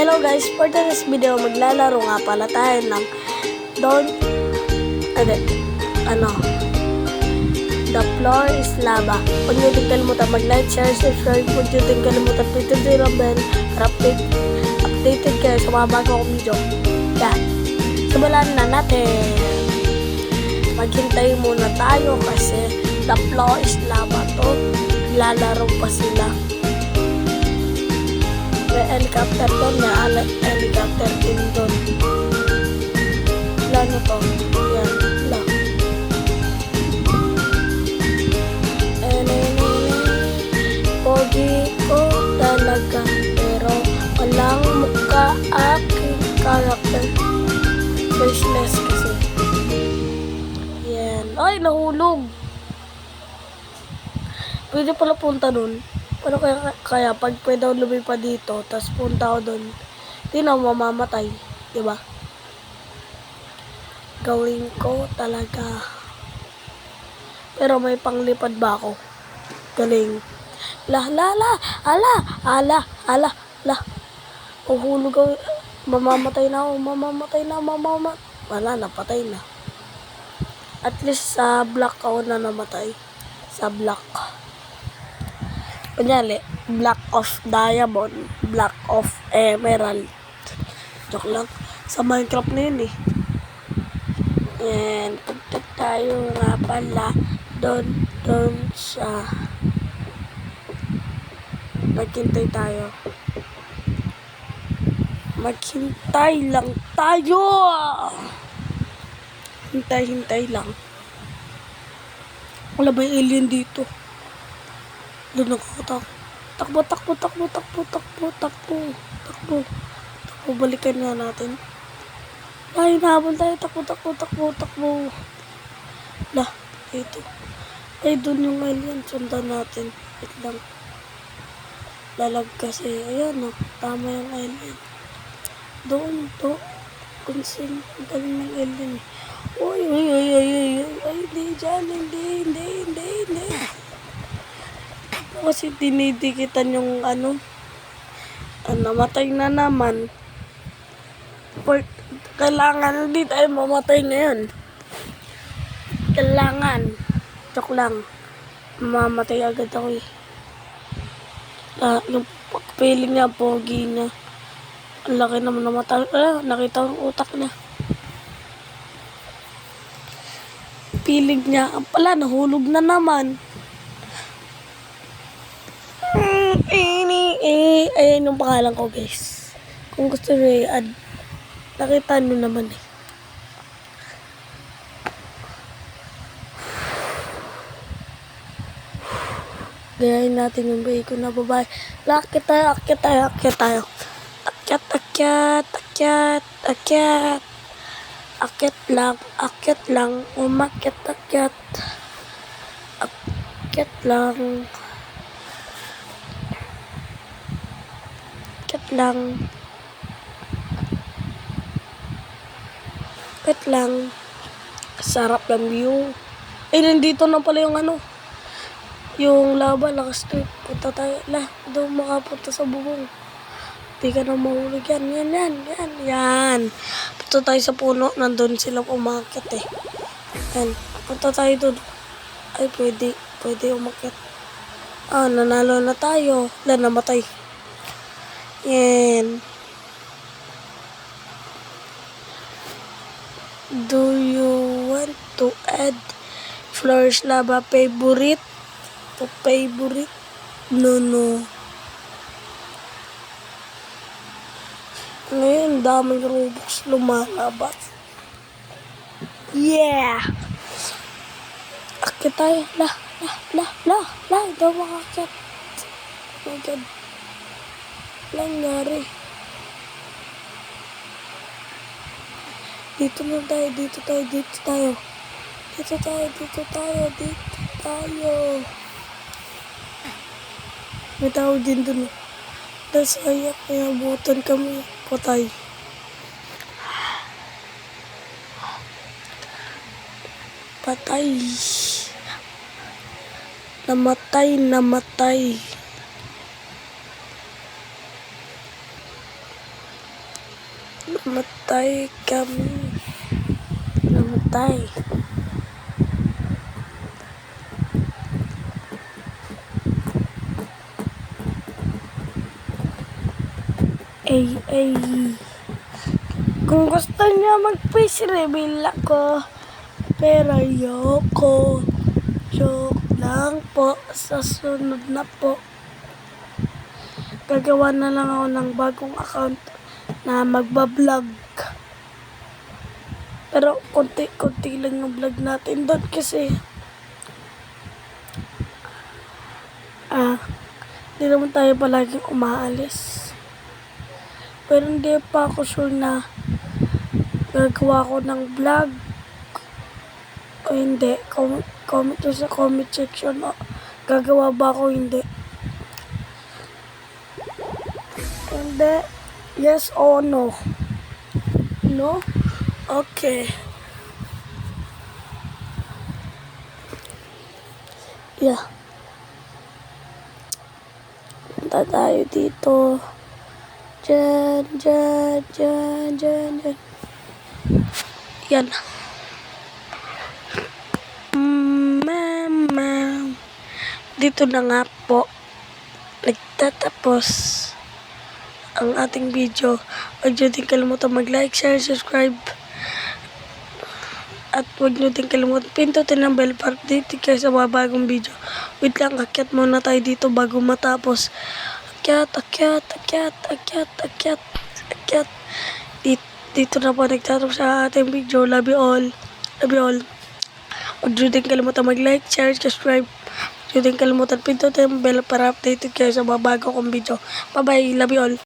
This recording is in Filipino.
Hello guys, for this video maglalaro nga pala tayo ng The Floor is Lava. Huwag nyo din kalimutan mag-like, share, subscribe. Huwag nyo din kalimutan pindutin ang bell para updated kayo sa mga bago kong video. Yan, simulan na natin. Maghintay muna tayo kasi The Floor is Lava to. Lalaro pa sila. May helicopter doon, may helicopter din doon. Plano to. Yan, lang. Pogi ko talaga, pero walang mukha aking karakter. Faceless kasi. Yan. Ay, nahulog. Pwede pala punta doon. Ano kaya pag pwede ako lumipad dito, tapos punta ako doon, hindi na ako mamamatay, diba? Gawin ko talaga. Pero may panglipad ba ako? Galing. Ala. Uhulog ako. Mamamatay na ako. Wala, napatay na. At least sa block ako na namatay. Sa block. Kunyali, block of diamond, block of emerald. Joke lang. Sa Minecraft na yun eh. And punta tayo nga pala doon sa maghintay tayo. Maghintay lang tayo. Hintay lang. Wala ba yung alien dito? Doon ako takbo. Balikan nga natin. Ay, nahabol tayo. Takbo. Lah, ito. Ay, doon yung alien. Sundan natin. Wait lang. Lalag kasi. Ayan, tama yung alien. Doon, to. Kunsin. Ang galing ng alien. Uy. Ay, hindi dyan. Hindi. Kasi dinidikitan yung namatay na naman. Kailangan hindi tayo mamatay ngayon. Kailangan. Joke lang. Mamatay agad ako eh. Yung pagpiling niya, pogi niya. Ang laki naman namatay. Nakita ko yung utak niya. Pilig niya. Pala, nahulog na naman. Ayan yung pangalan ko guys. Kung gusto nyo i-add, nakita nyo naman eh. Gayahin natin yung bahay ko na babae. Akyat tayo. Akyat lang. Umakyat lang. Wait lang. Sarap ng view. Nandito na pala yung yung lava, naka-strip. Punta tayo. Doon makapunta sa bubong. Di ka na mahulog yan. Yan. Punta tayo sa puno. Nandun sila umakyat eh. Yan. Punta tayo doon. Ay, pwede umakyat. Nanalo na tayo. Namatay. Yan. Do you want to add Floor is Lava favorite? No. Ngayon, daming Robux lumalabas. Yeah! Akit tayo. Daw makakit. Oh my God. Nangyari. Dito tayo. May tao din dun. Dasaya, kaya butan kami. Patay. Namatay. Namatay kami. Namatay. Ay. Kung gusto niya mag-face reveal ako, pero ayoko. Joke lang po. Sa sunod na po. Gagawa na lang ako ng bagong account na magbablog. Pero konti-konti lang yung vlog natin doon kasi hindi naman tayo palaging umaalis. Pero hindi pa ako sure na gagawa ko ng vlog o hindi. Comment nyo sa comment section o gagawa ba ako hindi. Hindi. Yes or no? No? Okay. Yeah. Punta tayo dito. Diyan. Yan. Mama. Dito na nga po nagtatapos ang ating video. Huwag nyo din kalimutan mag-like, share, subscribe. At huwag nyo din kalimutan pindutin ang bell para updated kayo sa mga bagong video. Wait lang, akyat muna tayo dito bago matapos. Akyat. Dito na po nagtatapos sa ating video. Love you all. Huwag nyo din kalimutan mag-like, share, subscribe. Huwag nyo din kalimutan pindutin ang bell para updated kayo sa mga bagong video. Bye-bye. Love you all.